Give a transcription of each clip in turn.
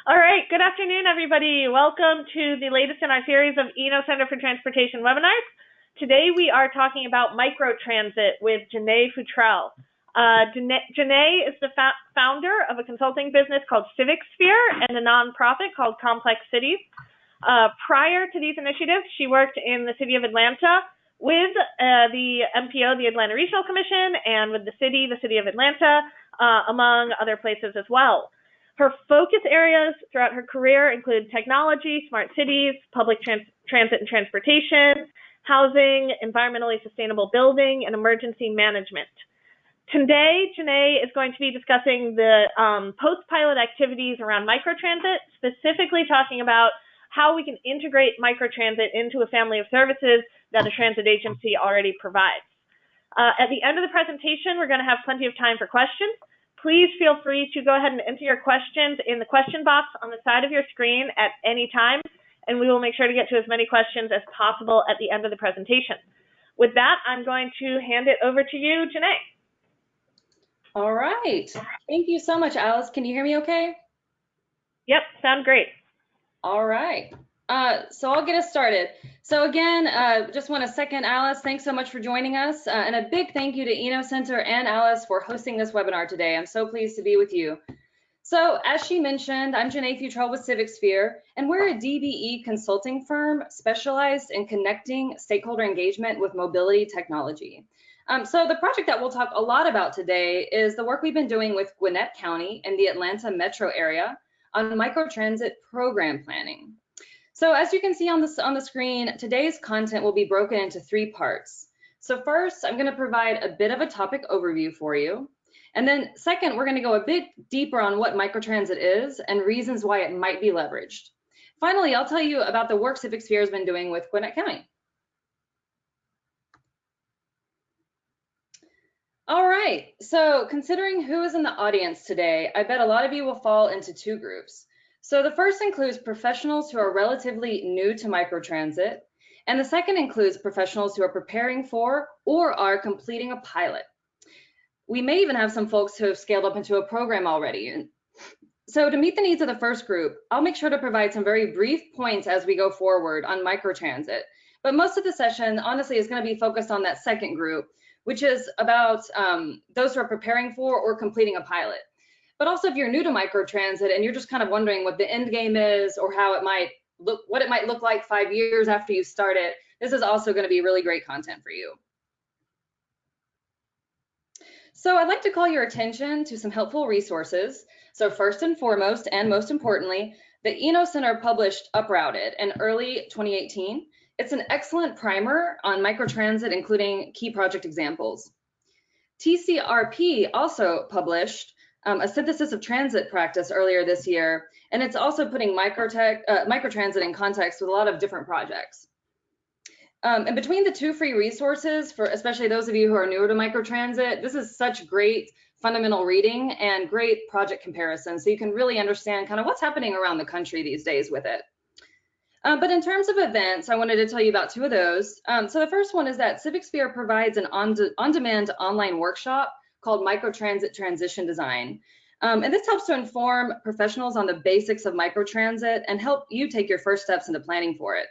All right, good afternoon, everybody. Welcome to the latest in our series of Eno Center for Transportation webinars. Today we are talking about microtransit with Janae Futrell. Janae is the founder of a consulting business called CivicSphere and a nonprofit called Complex Cities. Prior to these initiatives, she worked in the city of Atlanta with the MPO, the Atlanta Regional Commission, and with the city of Atlanta, among other places as well. Her focus areas throughout her career include technology, smart cities, public transit and transportation, housing, environmentally sustainable building, and emergency management. Today, Janae is going to be discussing the post-pilot activities around microtransit, specifically talking about how we can integrate microtransit into a family of services that a transit agency already provides. At the end of the presentation, we're going to have plenty of time for questions. Please feel free to go ahead and enter your questions in the question box on the side of your screen at any time, and we will make sure to get to as many questions as possible at the end of the presentation. With that, I'm going to hand it over to you, Janae. All right. Thank you so much, Alice. Can you hear me okay? Yep, sound great. All right. So I'll get us started. So again, just want to second Alice. Thanks so much for joining us. And a big thank you to Eno Center and Alice for hosting this webinar today. I'm so pleased to be with you. So as she mentioned, I'm Janae Futrell with CivicSphere, and we're a DBE consulting firm specialized in connecting stakeholder engagement with mobility technology. So the project that we'll talk a lot about today is the work we've been doing with Gwinnett County in the Atlanta metro area on microtransit program planning. So as you can see on the screen, today's content will be broken into 3 parts. So first, I'm going to provide a bit of a topic overview for you. And then second, we're going to go a bit deeper on what microtransit is and reasons why it might be leveraged. Finally, I'll tell you about the work CivicSphere has been doing with Gwinnett County. All right, so considering who is in the audience today, I bet a lot of you will fall into 2 groups. So the first includes professionals who are relatively new to microtransit, and the second includes professionals who are preparing for or are completing a pilot. We may even have some folks who have scaled up into a program already. So to meet the needs of the first group, I'll make sure to provide some very brief points as we go forward on microtransit. But most of the session, honestly, is going to be focused on that second group, which is about those who are preparing for or completing a pilot. But also if you're new to microtransit and you're just kind of wondering what the end game is or how it might look, what it might look like 5 years after you start it, this is also going to be really great content for you. So I'd like to call your attention to some helpful resources. So first and foremost, and most importantly, the Eno Center published Uprouted in early 2018. It's an excellent primer on microtransit, including key project examples. TCRP also published a synthesis of transit practice earlier this year, and it's also putting microtransit in context with a lot of different projects. And between the 2 free resources, for especially those of you who are newer to microtransit, this is such great fundamental reading and great project comparison, so you can really understand kind of what's happening around the country these days with it. But in terms of events, I wanted to tell you about 2 of those. So the first one is that CivicSphere provides an on-demand online workshop called Microtransit Transition Design. And this helps to inform professionals on the basics of microtransit and help you take your first steps into planning for it.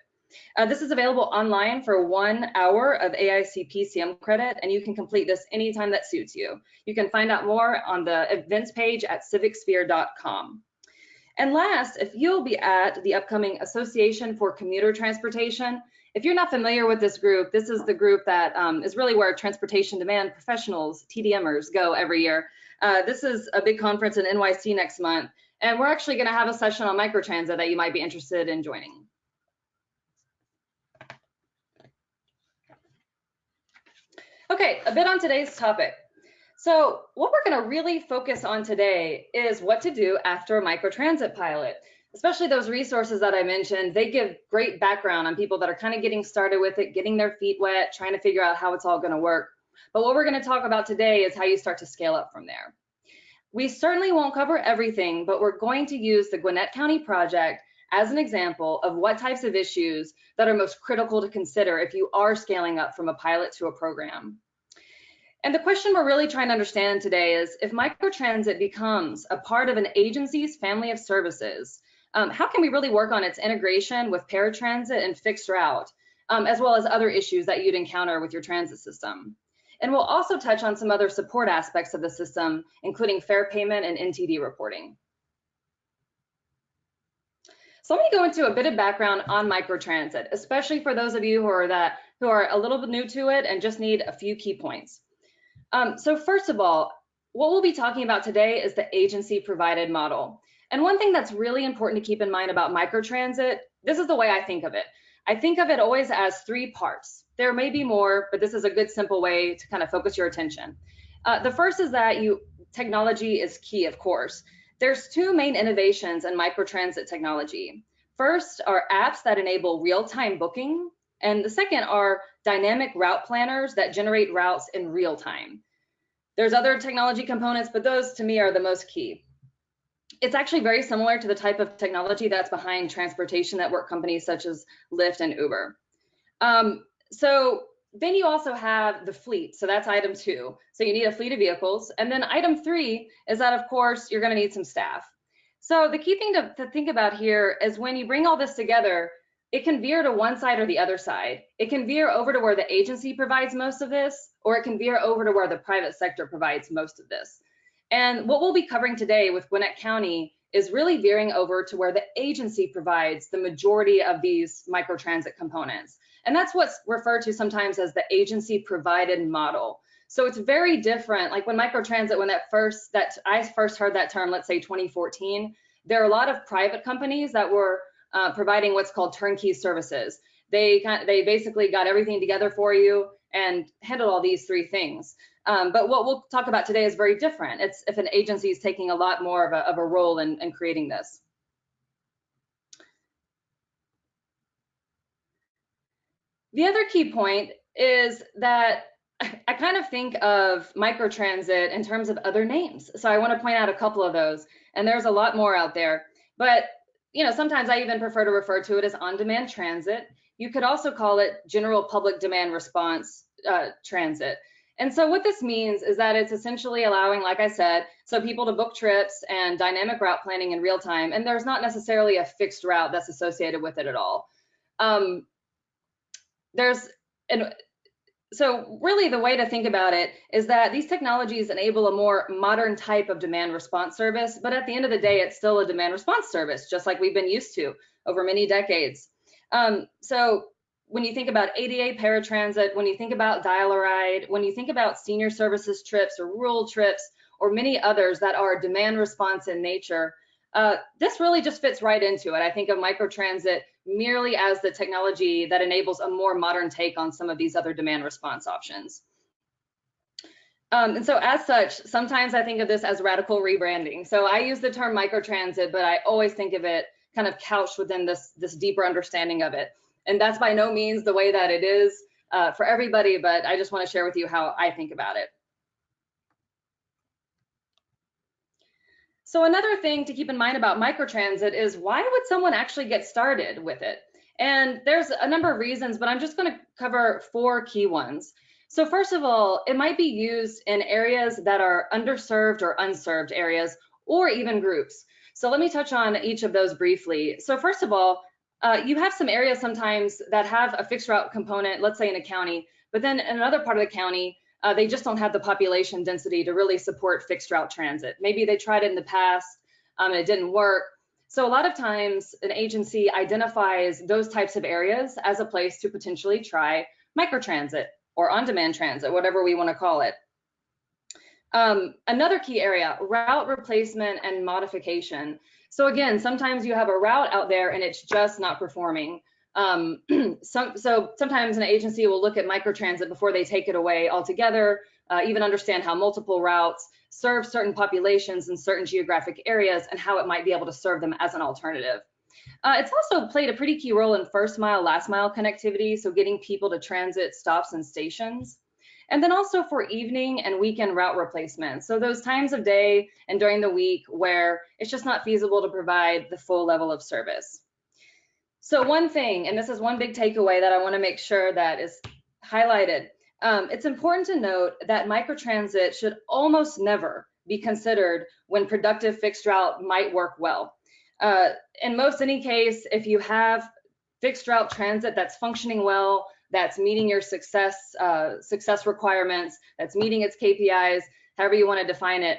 This is available online for 1 hour of AIC PCM credit, and you can complete this anytime that suits you. You can find out more on the events page at civicsphere.com. And last, if you'll be at the upcoming Association for Commuter Transportation, if you're not familiar with this group, this is the group that is really where transportation demand professionals, TDMers, go every year. This is a big conference in NYC next month, and we're actually going to have a session on microtransit that you might be interested in joining. Okay, a bit on today's topic. So what we're going to really focus on today is what to do after a microtransit pilot. Especially those resources that I mentioned, they give great background on people that are kind of getting started with it, getting their feet wet, trying to figure out how it's all going to work. But what we're going to talk about today is how you start to scale up from there. We certainly won't cover everything, but we're going to use the Gwinnett County project as an example of what types of issues that are most critical to consider if you are scaling up from a pilot to a program. And the question we're really trying to understand today is, if microtransit becomes a part of an agency's family of services, how can we really work on its integration with paratransit and fixed route, as well as other issues that you'd encounter with your transit system? And we'll also touch on some other support aspects of the system, including fare payment and NTD reporting. So let me go into a bit of background on microtransit, especially for those of you who are a little bit new to it and just need a few key points. So first of all, what we'll be talking about today is the agency provided model. And one thing that's really important to keep in mind about microtransit, this is the way I think of it. I think of it always as 3 parts. There may be more, but this is a good simple way to kind of focus your attention. The first is that technology is key, of course. There's 2 main innovations in microtransit technology. First are apps that enable real-time booking, and the second are dynamic route planners that generate routes in real time. There's other technology components, but those to me are the most key. It's actually very similar to the type of technology that's behind transportation network companies such as Lyft and Uber. So then you also have the fleet. So that's item 2. So you need a fleet of vehicles. And then item 3 is that, of course, you're going to need some staff. So the key thing to think about here is when you bring all this together, it can veer to one side or the other side. It can veer over to where the agency provides most of this, or it can veer over to where the private sector provides most of this. And what we'll be covering today with Gwinnett County is really veering over to where the agency provides the majority of these microtransit components. And that's what's referred to sometimes as the agency provided model. So it's very different. Like when microtransit, when I first heard that term, let's say 2014, there are a lot of private companies that were providing what's called turnkey services. They basically got everything together for you and handled all these 3 things. But what we'll talk about today is very different. It's if an agency is taking a lot more of a role in creating this. The other key point is that I kind of think of microtransit in terms of other names. So I want to point out a couple of those, and there's a lot more out there. But sometimes I even prefer to refer to it as on-demand transit. You could also call it general public demand response transit. And so what this means is that it's essentially allowing, like I said, so people to book trips and dynamic route planning in real time. And there's not necessarily a fixed route that's associated with it at all. So really the way to think about it is that these technologies enable a more modern type of demand response service, but at the end of the day, it's still a demand response service, just like we've been used to over many decades. So when you think about ADA paratransit, when you think about dial-a-ride, when you think about senior services trips or rural trips, or many others that are demand response in nature, this really just fits right into it. I think of microtransit merely as the technology that enables a more modern take on some of these other demand response options. And so as such, sometimes I think of this as radical rebranding. So I use the term microtransit, but I always think of it kind of couched within this deeper understanding of it. And that's by no means the way that it is for everybody, but I just want to share with you how I think about it. So another thing to keep in mind about microtransit is, why would someone actually get started with it? And there's a number of reasons, but I'm just going to cover 4 key ones. So first of all, it might be used in areas that are underserved or unserved areas, or even groups. So let me touch on each of those briefly. So first of all, you have some areas sometimes that have a fixed route component, let's say in a county, but then in another part of the county, they just don't have the population density to really support fixed route transit. Maybe they tried it in the past and it didn't work. So a lot of times an agency identifies those types of areas as a place to potentially try microtransit or on-demand transit, whatever we want to call it. Another key area, route replacement and modification. So again, sometimes you have a route out there and it's just not performing. So sometimes an agency will look at microtransit before they take it away altogether, even understand how multiple routes serve certain populations in certain geographic areas and how it might be able to serve them as an alternative. It's also played a pretty key role in first mile, last mile connectivity, so getting people to transit stops and stations. And then also for evening and weekend route replacement. So those times of day and during the week where it's just not feasible to provide the full level of service. So one thing, and this is one big takeaway that I want to make sure that is highlighted, It's important to note that microtransit should almost never be considered when productive fixed route might work well. In most any case, if you have fixed route transit that's functioning well, that's meeting your success requirements, that's meeting its KPIs, however you want to define it,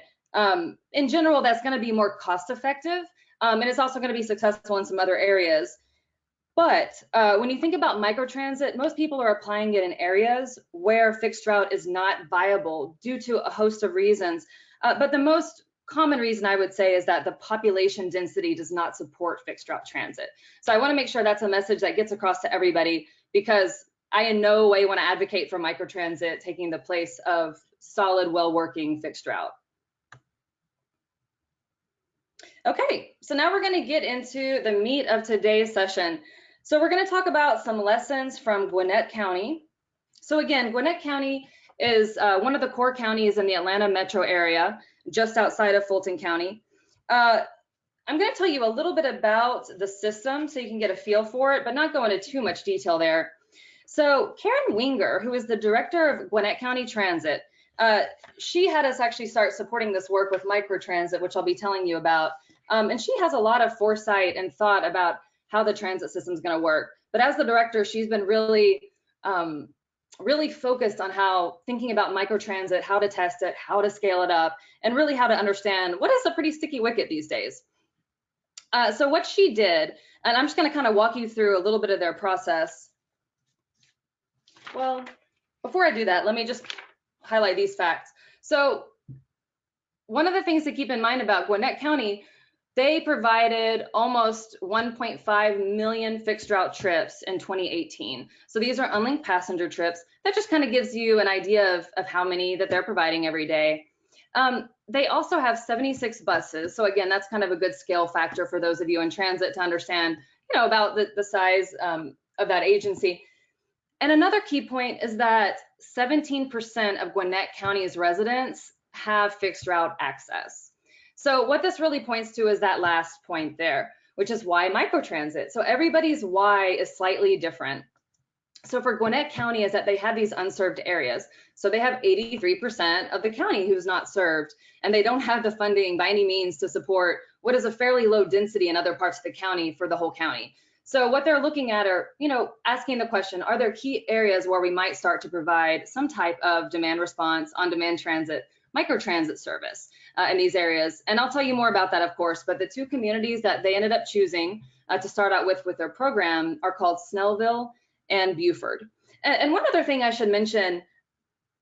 in general, that's going to be more cost effective, and it's also going to be successful in some other areas. But when you think about microtransit, most people are applying it in areas where fixed route is not viable due to a host of reasons. But the most common reason I would say is that the population density does not support fixed route transit. So I want to make sure that's a message that gets across to everybody, because I in no way want to advocate for microtransit taking the place of solid, well-working fixed route. Okay, so now we're going to get into the meat of today's session. So we're going to talk about some lessons from Gwinnett County. So again, Gwinnett County is one of the core counties in the Atlanta metro area, just outside of Fulton County. I'm going to tell you a little bit about the system so you can get a feel for it, but not go into too much detail there. So Karen Winger, who is the director of Gwinnett County Transit, she had us actually start supporting this work with microtransit, which I'll be telling you about. And she has a lot of foresight and thought about how the transit system is going to work. But as the director, she's been really focused on thinking about microtransit, how to test it, how to scale it up, and really how to understand what is a pretty sticky wicket these days. So what she did, and I'm just going to kind of walk you through a little bit of their process. Well, before I do that, let me just highlight these facts. So one of the things to keep in mind about Gwinnett County, they provided almost 1.5 million fixed route trips in 2018. So these are unlinked passenger trips. That just kind of gives you an idea of how many that they're providing every day. They also have 76 buses. So again, that's kind of a good scale factor for those of you in transit to understand, about the size of that agency. And another key point is that 17% of Gwinnett County's residents have fixed route access. So what this really points to is that last point there, which is why microtransit. So everybody's why is slightly different. So for Gwinnett County is that they have these unserved areas. So they have 83% of the county who's not served, and they don't have the funding by any means to support what is a fairly low density in other parts of the county for the whole county. So what they're looking at are, asking the question, are there key areas where we might start to provide some type of demand response, on-demand transit, microtransit service in these areas? And I'll tell you more about that, of course, but the two communities that they ended up choosing to start out with their program are called Snellville and Buford. And one other thing I should mention,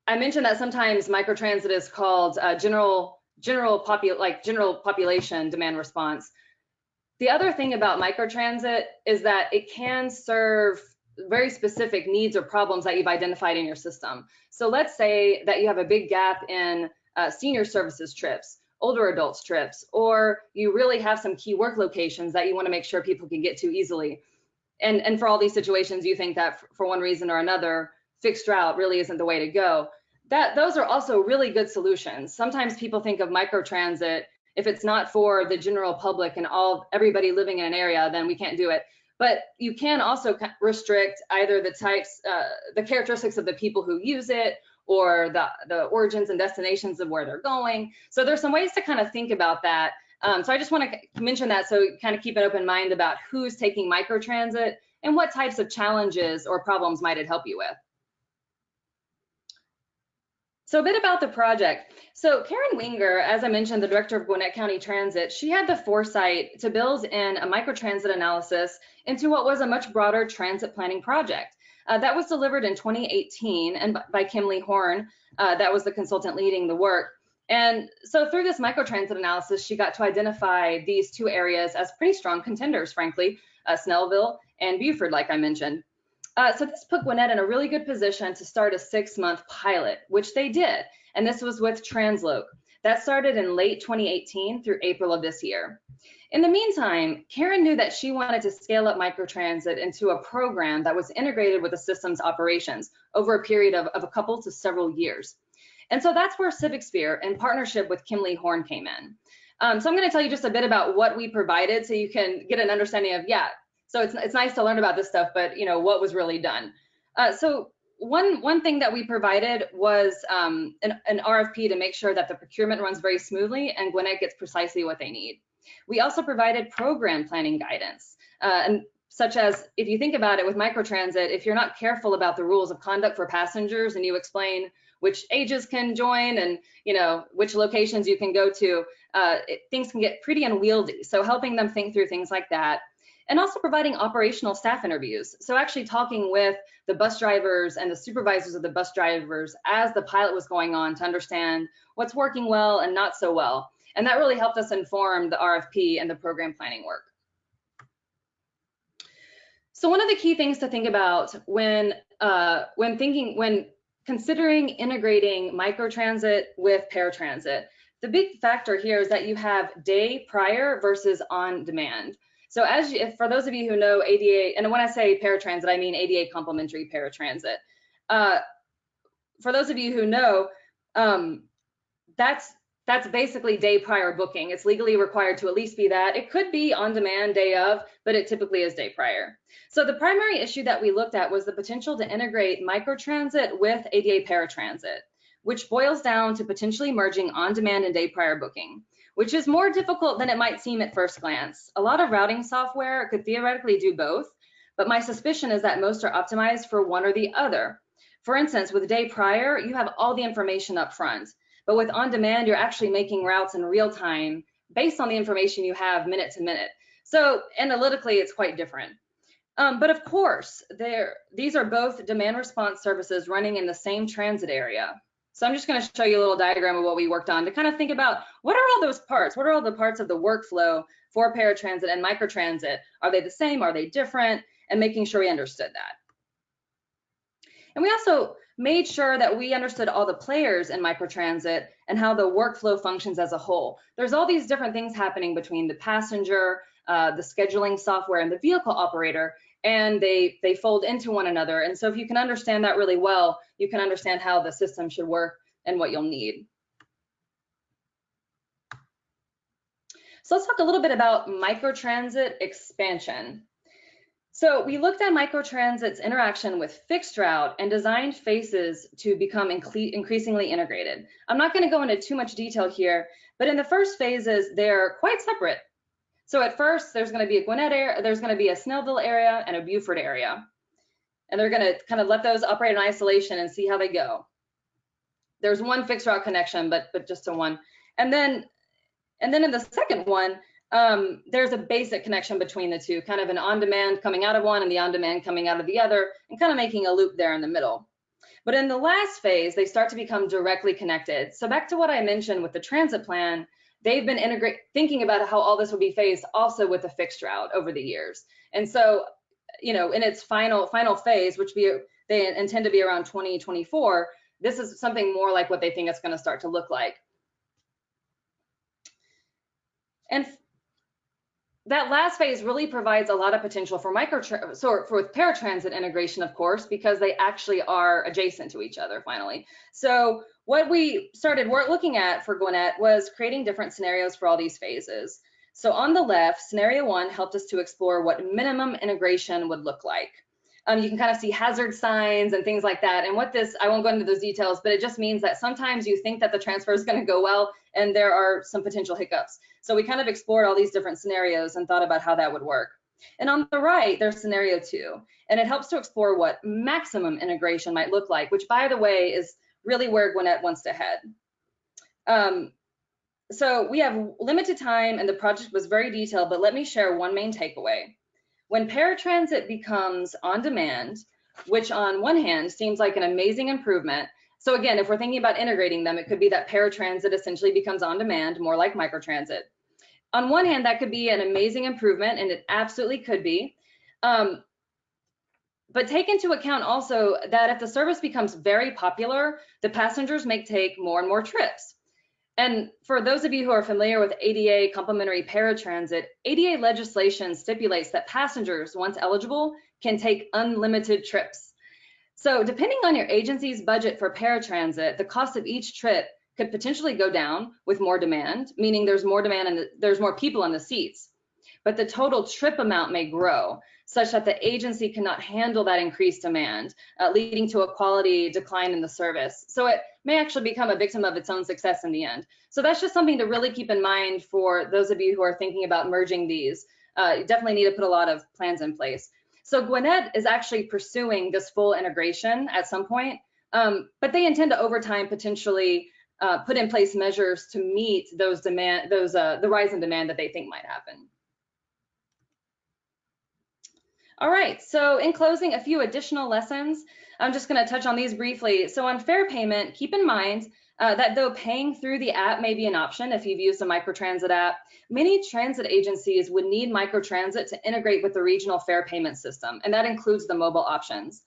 I mentioned that sometimes microtransit is called general population demand response. The other thing about microtransit is that it can serve very specific needs or problems that you've identified in your system. So let's say that you have a big gap in senior services trips, older adults trips, or you really have some key work locations that you want to make sure people can get to easily. And for all these situations, you think that for one reason or another, fixed route really isn't the way to go. Those are also really good solutions. Sometimes people think of microtransit, if it's not for the general public and everybody living in an area, then we can't do it. But you can also restrict either the types, the characteristics of the people who use it, or the origins and destinations of where they're going. So there's some ways to kind of think about that. So I just want to mention that, so kind of keep an open mind about who's taking microtransit and what types of challenges or problems might it help you with. So a bit about the project. So Karen Winger, as I mentioned, the director of Gwinnett County Transit, she had the foresight to build in a microtransit analysis into what was a much broader transit planning project. That was delivered in 2018 and by Kimley Horn. That was the consultant leading the work. And so through this microtransit analysis, she got to identify these two areas as pretty strong contenders, frankly, Snellville and Buford, like I mentioned. So this put Gwinnett in a really good position to start a 6-month pilot, which they did. And this was with Transloc. That started in late 2018 through April of this year. In the meantime, Karen knew that she wanted to scale up microtransit into a program that was integrated with the system's operations over a period of a couple to several years. And so that's where CivicSphere, in partnership with Kimley Horn, came in. So I'm going to tell you just a bit about what we provided so you can get an understanding of, so it's nice to learn about this stuff, but what was really done. So one thing that we provided was an RFP to make sure that the procurement runs very smoothly and Gwinnett gets precisely what they need. We also provided program planning guidance, and such as, if you think about it with microtransit, if you're not careful about the rules of conduct for passengers and you explain which ages can join and which locations you can go to, things can get pretty unwieldy. So helping them think through things like that. And also providing operational staff interviews. So actually talking with the bus drivers and the supervisors of the bus drivers as the pilot was going on to understand what's working well and not so well. And that really helped us inform the RFP and the program planning work. So one of the key things to think about when considering integrating microtransit with paratransit, the big factor here is that you have day prior versus on demand. So for those of you who know ADA, and when I say paratransit, I mean ADA complementary paratransit. For those of you who know, that's basically day prior booking. It's legally required to at least be that. It could be on demand day of, but it typically is day prior. So the primary issue that we looked at was the potential to integrate microtransit with ADA paratransit, which boils down to potentially merging on demand and day prior booking, which is more difficult than it might seem at first glance. A lot of routing software could theoretically do both, but my suspicion is that most are optimized for one or the other. For instance, with day prior, you have all the information up front, but with on demand, you're actually making routes in real time based on the information you have minute to minute. So analytically, it's quite different. But of course, these are both demand response services running in the same transit area. So I'm just going to show you a little diagram of what we worked on to kind of think about what are all those parts? What are all the parts of the workflow for paratransit and microtransit? Are they the same? Are they different? And making sure we understood that. And we also made sure that we understood all the players in microtransit and how the workflow functions as a whole. There's all these different things happening between the passenger, the scheduling software, and the vehicle operator, and they fold into one another. And so if you can understand that really well, you can understand how the system should work and what you'll need. So let's talk a little bit about microtransit expansion. So we looked at microtransit's interaction with fixed route and designed phases to become increasingly integrated. I'm not going to go into too much detail here, but in the first phases, they're quite separate. So at first, there's going to be a Gwinnett Air, there's going to be a Snellville area and a Beaufort area. And they're going to kind of let those operate in isolation and see how they go. There's one fixed route connection, but just a one. And then in the second one, there's a basic connection between the two, kind of an on-demand coming out of one and the on-demand coming out of the other, and kind of making a loop there in the middle. But in the last phase, they start to become directly connected. So back to what I mentioned with the transit plan, they've been thinking about how all this would be phased also with the fixed route over the years. And so, in its final phase, which they intend to be around 2024, this is something more like what they think it's going to start to look like. And that last phase really provides a lot of potential for paratransit integration, of course, because they actually are adjacent to each other finally. So what we started looking at for Gwinnett was creating different scenarios for all these phases. So on the left, scenario 1 helped us to explore what minimum integration would look like. You can kind of see hazard signs and things like that. And I won't go into those details, but it just means that sometimes you think that the transfer is going to go well, and there are some potential hiccups. So we kind of explored all these different scenarios and thought about how that would work. And on the right, there's scenario 2, and it helps to explore what maximum integration might look like, which, by the way, is really where Gwinnett wants to head. So we have limited time, and the project was very detailed, but let me share one main takeaway. When paratransit becomes on demand, which on one hand seems like an amazing improvement. So again, if we're thinking about integrating them, it could be that paratransit essentially becomes on demand, more like microtransit. On one hand, that could be an amazing improvement, and it absolutely could be. But take into account also that if the service becomes very popular, the passengers may take more and more trips. And for those of you who are familiar with ADA complementary paratransit, ADA legislation stipulates that passengers, once eligible, can take unlimited trips. So depending on your agency's budget for paratransit, the cost of each trip could potentially go down with more demand, meaning there's more demand and there's more people in the seats. but the total trip amount may grow, such that the agency cannot handle that increased demand, leading to a quality decline in the service. So it may actually become a victim of its own success in the end. So that's just something to really keep in mind for those of you who are thinking about merging these. You definitely need to put a lot of plans in place. So Gwinnett is actually pursuing this full integration at some point, but they intend to over time potentially put in place measures to meet those the rise in demand that they think might happen. All right, so in closing, a few additional lessons. I'm just going to touch on these briefly. So on fare payment, keep in mind that though paying through the app may be an option if you've used a microtransit app, many transit agencies would need microtransit to integrate with the regional fare payment system, and that includes the mobile options.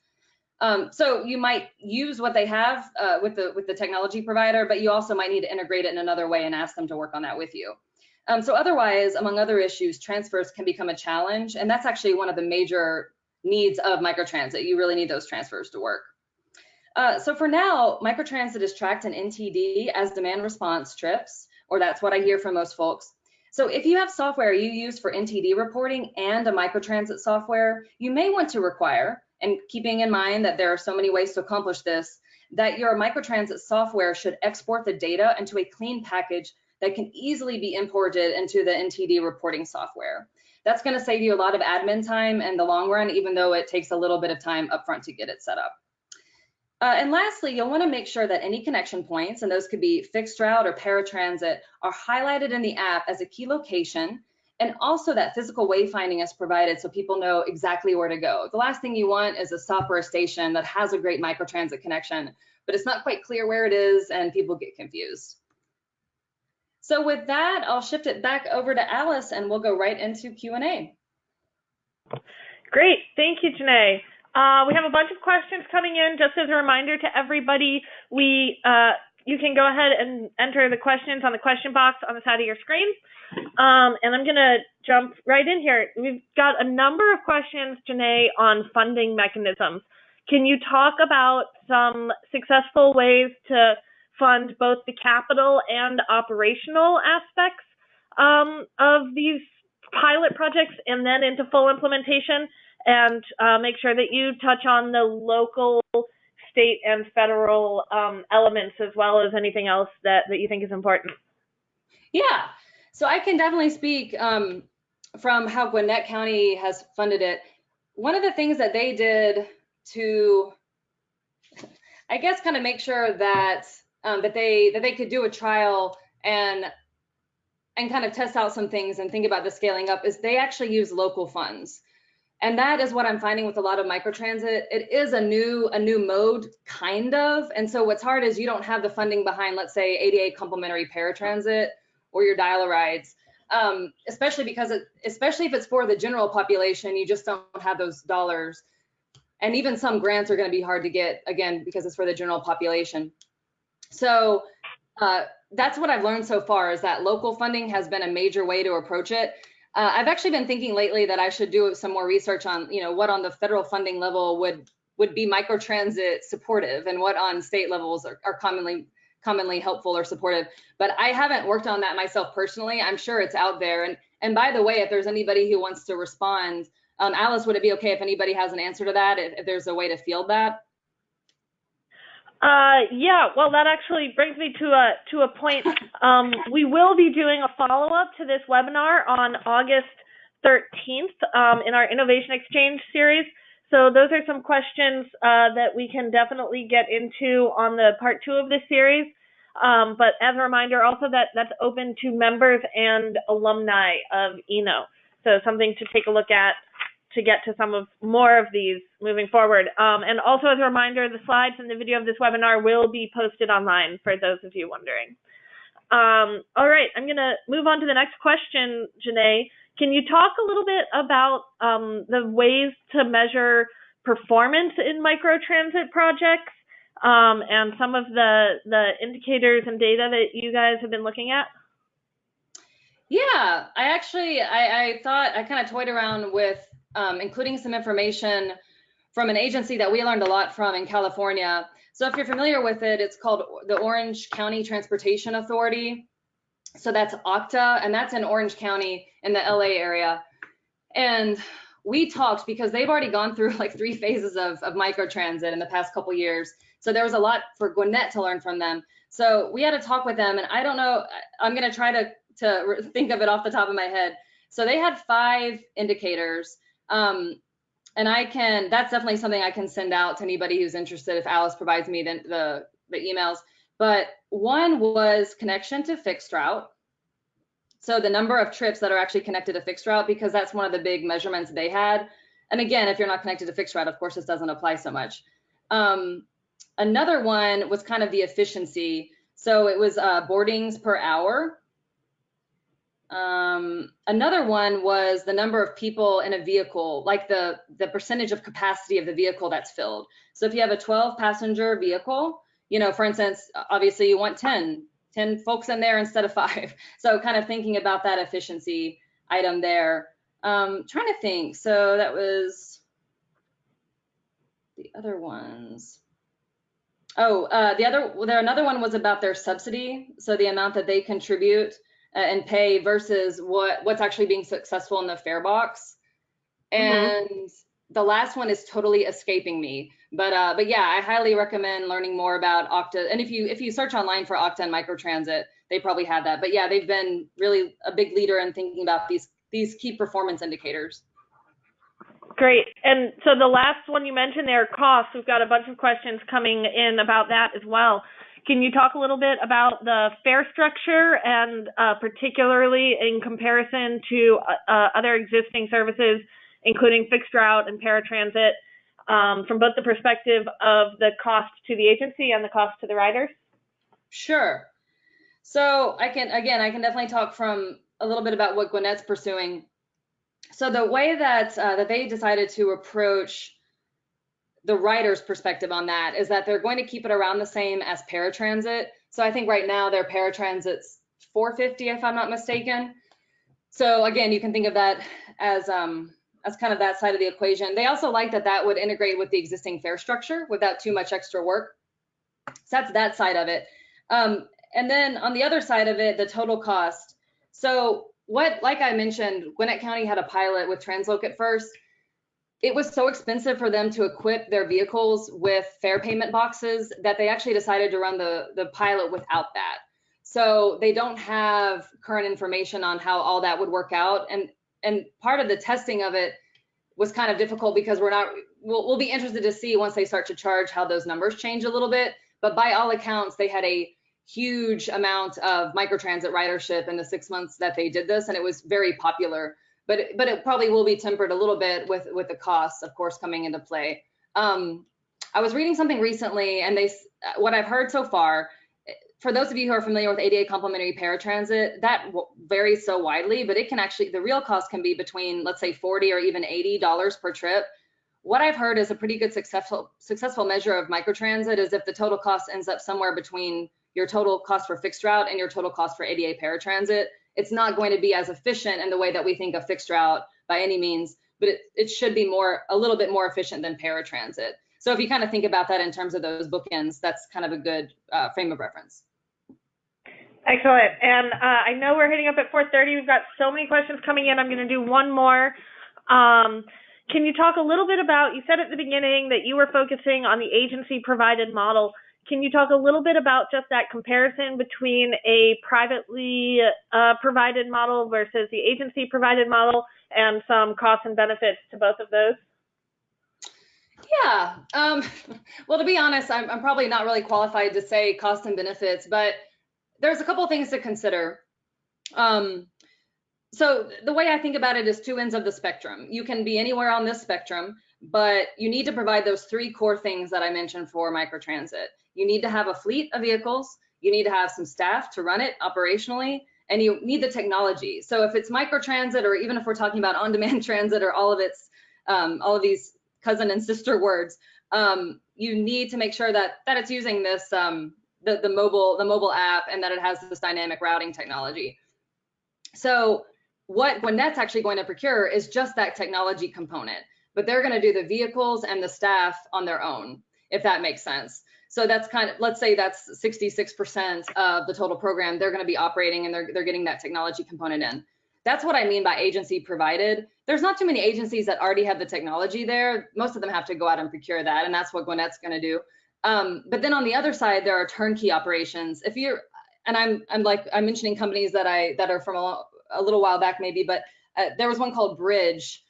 So you might use what they have with the technology provider, but you also might need to integrate it in another way and ask them to work on that with you. So otherwise, among other issues, transfers can become a challenge, and that's actually one of the major needs of microtransit. You really need those transfers to work. So for now, microtransit is tracked in NTD as demand response trips, or that's what I hear from most folks. So if you have software you use for NTD reporting and a microtransit software, you may want to require, and keeping in mind that there are so many ways to accomplish this, that your microtransit software should export the data into a clean package that can easily be imported into the NTD reporting software. That's going to save you a lot of admin time in the long run, even though it takes a little bit of time upfront to get it set up. And lastly, you'll want to make sure that any connection points, and those could be fixed route or paratransit, are highlighted in the app as a key location, and also that physical wayfinding is provided so people know exactly where to go. The last thing you want is a stop or a station that has a great microtransit connection, but it's not quite clear where it is and people get confused. So with that, I'll shift it back over to Alice and we'll go right into Q&A. Great, thank you, Janae. We have a bunch of questions coming in. Just as a reminder to everybody, you can go ahead and enter the questions on the question box on the side of your screen. And I'm gonna jump right in here. We've got a number of questions, Janae, on funding mechanisms. Can you talk about some successful ways to fund both the capital and operational aspects of these pilot projects and then into full implementation, and make sure that you touch on the local, state, and federal elements, as well as anything else that you think is important? Yeah, so I can definitely speak from how Gwinnett County has funded it. One of the things that they did to, I guess, kind of make sure that that they could do a trial and kind of test out some things and think about the scaling up is they actually use local funds. And that is what I'm finding with a lot of microtransit. It is a new mode, kind of. And so what's hard is you don't have the funding behind, let's say, ADA complementary paratransit or your dial-a-rides, especially if it's for the general population, you just don't have those dollars. And even some grants are going to be hard to get, again, because it's for the general population. So that's what I've learned so far, is that local funding has been a major way to approach it. I've actually been thinking lately that I should do some more research on, what on the federal funding level would be microtransit supportive, and what on state levels are commonly helpful or supportive. But I haven't worked on that myself personally. I'm sure it's out there. And by the way, if there's anybody who wants to respond, Alice, would it be okay if anybody has an answer to that, if there's a way to field that? Yeah, well, that actually brings me to a point. We will be doing a follow-up to this webinar on August 13th in our Innovation Exchange series. So those are some questions that we can definitely get into on the part 2 of this series. But as a reminder, also that's open to members and alumni of ENO. So something to take a look at to get to more of these moving forward. And also as a reminder, the slides and the video of this webinar will be posted online for those of you wondering. All right, I'm gonna move on to the next question, Janae. Can you talk a little bit about the ways to measure performance in microtransit projects and some of the indicators and data that you guys have been looking at? Yeah, I thought I kind of toyed around with including some information from an agency that we learned a lot from in California. So if you're familiar with it, it's called the Orange County Transportation Authority. So that's OCTA, and that's in Orange County in the LA area. And we talked because they've already gone through like 3 phases of microtransit in the past couple years. So there was a lot for Gwinnett to learn from them. So we had to talk with them, and I don't know, I'm going to try to think of it off the top of my head. So they had 5 indicators. And that's definitely something I can send out to anybody who's interested if Alice provides me the emails. But one was connection to fixed route. So the number of trips that are actually connected to fixed route, because that's one of the big measurements they had. And again, if you're not connected to fixed route, of course, this doesn't apply so much. Another one was kind of the efficiency. So it was boardings per hour. Another one was the number of people in a vehicle, like the percentage of capacity of the vehicle that's filled. So if you have a 12-passenger vehicle, you know, for instance, obviously you want 10 folks in there instead of 5. So kind of thinking about that efficiency item there. Trying to think. So that was the other ones. Oh, another one was about their subsidy. So the amount that they contribute and pay versus what's actually being successful in the fare box. And the last one is totally escaping me. But yeah, I highly recommend learning more about Okta. And if you search online for Okta and Microtransit, they probably have that. But yeah, they've been really a big leader in thinking about these key performance indicators. Great. And so the last one you mentioned there, costs. We've got a bunch of questions coming in about that as well. Can you talk a little bit about the fare structure and particularly in comparison to other existing services, including fixed route and paratransit, from both the perspective of the cost to the agency and the cost to the riders? Sure. So I can definitely talk from a little bit about what Gwinnett's pursuing. So the way that they decided to approach the rider's perspective on that is that they're going to keep it around the same as paratransit. So I think right now their paratransit's $450, if I'm not mistaken. So again, you can think of that as kind of that side of the equation. They also like that would integrate with the existing fare structure without too much extra work. So that's that side of it. And then on the other side of it, the total cost. So like I mentioned, Gwinnett County had a pilot with Transloc at first. It was so expensive for them to equip their vehicles with fare payment boxes that they actually decided to run the pilot without that. So they don't have current information on how all that would work out. And part of the testing of it was kind of difficult because we'll be interested to see once they start to charge how those numbers change a little bit. But by all accounts, they had a huge amount of microtransit ridership in the 6 months that they did this, and it was very popular. But it probably will be tempered a little bit with the costs, of course, coming into play. I was reading something recently, and what I've heard so far, for those of you who are familiar with ADA complimentary paratransit, that varies so widely, but it can actually, the real cost can be between, let's say, $40 or even $80 per trip. What I've heard is a pretty good successful measure of microtransit is if the total cost ends up somewhere between your total cost for fixed route and your total cost for ADA paratransit. It's not going to be as efficient in the way that we think of fixed route by any means, but it should be a little bit more efficient than paratransit. So if you kind of think about that in terms of those bookends, that's kind of a good frame of reference. Excellent. And I know we're hitting up at 4:30. We've got so many questions coming in. I'm going to do one more. Can you talk a little bit about, you said at the beginning that you were focusing on the agency provided model. Can you talk a little bit about just that comparison between a privately provided model versus the agency provided model and some costs and benefits to both of those? Yeah. Well, to be honest, I'm probably not really qualified to say cost and benefits, but there's a couple of things to consider. So the way I think about it is 2 ends of the spectrum. You can be anywhere on this spectrum, but you need to provide those 3 core things that I mentioned for microtransit. You need to have a fleet of vehicles, you need to have some staff to run it operationally, and you need the technology. So if it's microtransit, or even if we're talking about on-demand transit or all of these cousin and sister words, you need to make sure that it's using this the mobile app, and that it has this dynamic routing technology. So what Gwinnett's actually going to procure is just that technology component, but they're going to do the vehicles and the staff on their own, if that makes sense. So that's kind of, let's say that's 66% of the total program they're going to be operating, and they're getting that technology component in. that's what I mean by agency provided. There's not too many agencies that already have the technology there. Most of them have to go out and procure that, and that's what Gwinnett's going to do. But then on the other side, there are turnkey operations. If you're, and I'm mentioning companies that are from a little while back maybe, but there was one called Bridge.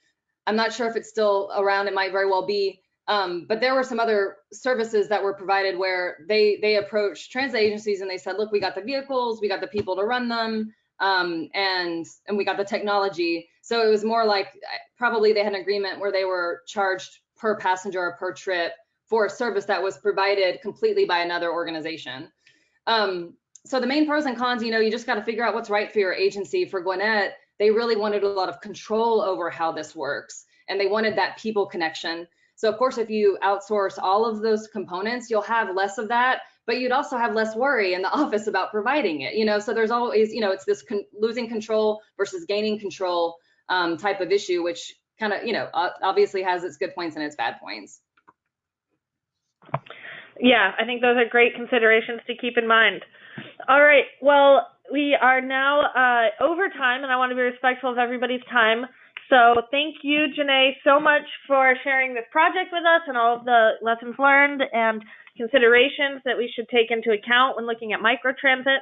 I'm not sure if it's still around. It might very well be. But there were some other services that were provided where they approached transit agencies and they said, look, we got the vehicles, we got the people to run them, and we got the technology. So it was more like probably they had an agreement where they were charged per passenger or per trip for a service that was provided completely by another organization. So the main pros and cons, you just got to figure out what's right for your agency. For Gwinnett, they really wanted a lot of control over how this works, and they wanted that people connection. So of course, if you outsource all of those components, you'll have less of that, but you'd also have less worry in the office about providing it. So there's always, it's this losing control versus gaining control type of issue, which kind of, obviously has its good points and its bad points. Yeah, I think those are great considerations to keep in mind. All right, well, we are now over time, and I want to be respectful of everybody's time. So thank you, Janae, so much for sharing this project with us and all of the lessons learned and considerations that we should take into account when looking at microtransit.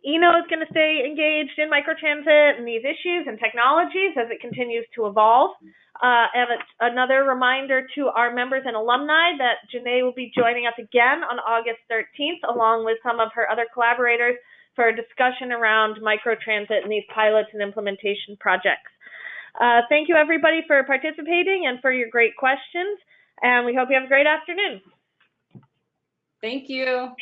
ENO is going to stay engaged in microtransit and these issues and technologies as it continues to evolve. And it's another reminder to our members and alumni that Janae will be joining us again on August 13th, along with some of her other collaborators, for a discussion around microtransit and these pilots and implementation projects. Thank you, everybody, for participating and for your great questions, and we hope you have a great afternoon. Thank you.